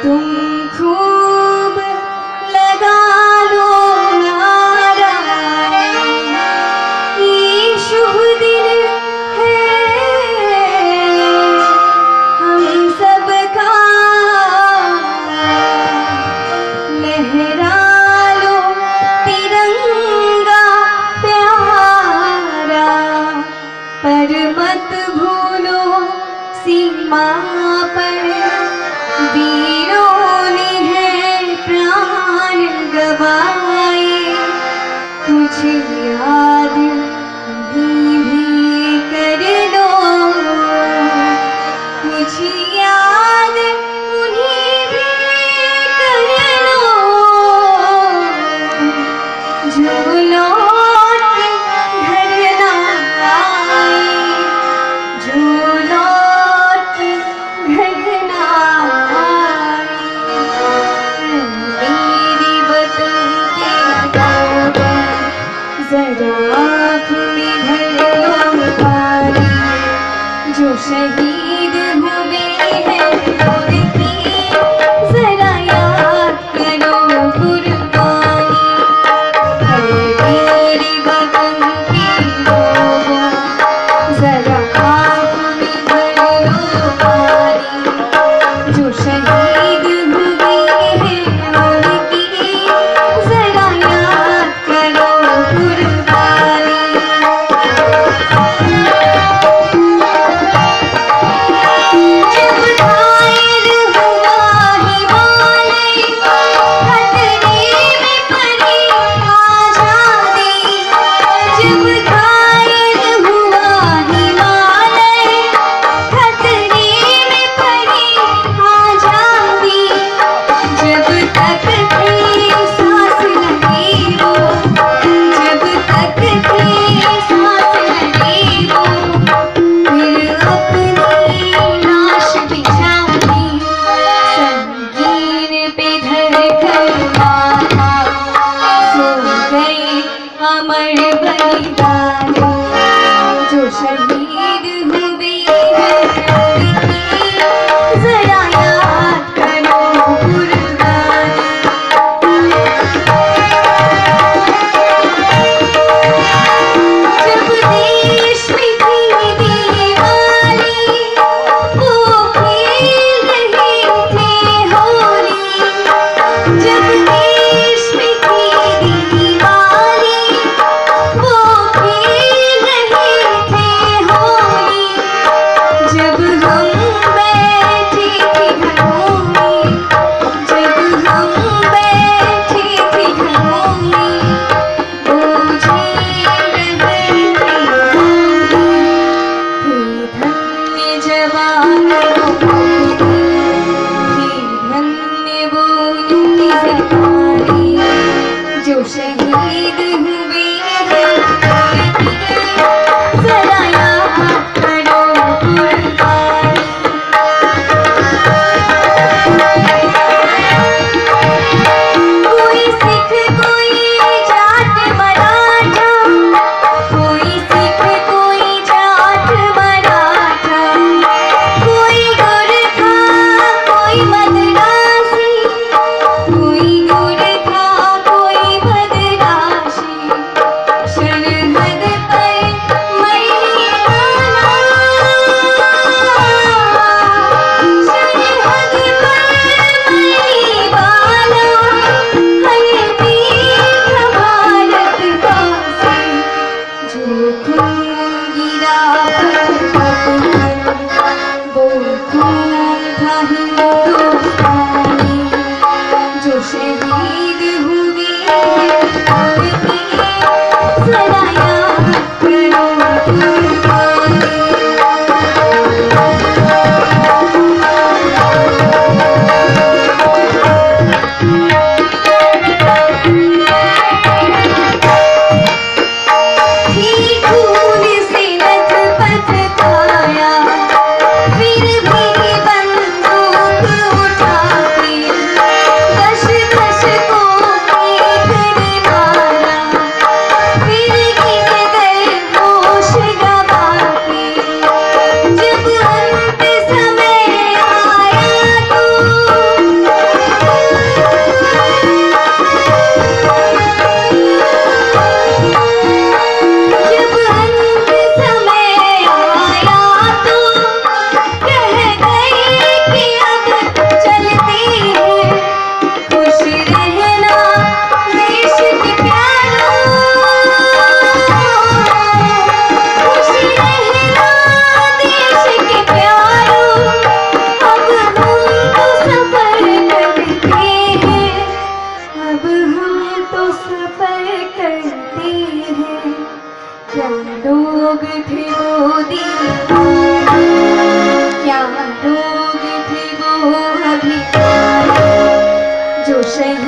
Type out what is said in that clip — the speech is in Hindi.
तुम खूब लगा लो नारा, ये शुभ दिन है हम सबका, लहरा लो तिरंगा प्यारा, पर मत भूलो सीमा पर वीरों ने है प्राण गवाए। कुछ याद भी कर लो, कुछ याद उन्हें भी कर लो, जो लौट घर ना आए, जो लौट घर ना आए। मेरी वतन के गाँव जरा आँख में भर लो पानी, जो शहीद हुए हैं उनकी जरा याद करो कुर्बानी। मेरी वतन के लोगों जरा आँख में भर लो पानी, जो शहीद हुए हैं उनकी जरा याद करो कुर्बानी। जब घायल हुआ हिमालय, खतरे में पड़ी आज़ादी। जब घायल हुआ हिमालय, खतरे में पड़ी आज़ादी। जब तक थी सांस लगी वो, जब तक थी सांस लगी वो, फिर अपनी लाश बिछाई संगीन पे धर कर माथा, सो गए अमर बलिदानी। जो शहीद हुए हैं उनकी जरा याद करो कुर्बानी। जब देश में थी दीवाली, वो खेल रहे थे होली। जब देश में थी दीवाली, वो खेल रहे थे होली। जब हम बैठे थे घरों में, जब हम बैठे थे घरों में, वो झेल रहे थे होली। हे धन्य जवानों की, हे धन्य वो उनकी जवानी, जो शहीद हुए हैं उनकी जरा याद करो कुर्बानी। कोई सिख कोई जाट मराठा, कोई सिख कोई जाट मराठा, कोई गोरखा कोई मद्रासी, कोई गोरखा कोई मद्रासी। सरहद पर मरने वाला, सरहद पर मरने वाला, हर वीर भारत वासी। जो खून गिरा पर वो खून था हिंदुस्तानी। जो शहीद हुए हैं उनकी जरा याद करो कुर्बानी। थी खून से लथपथ काया, फिर भी बंदूक शहीद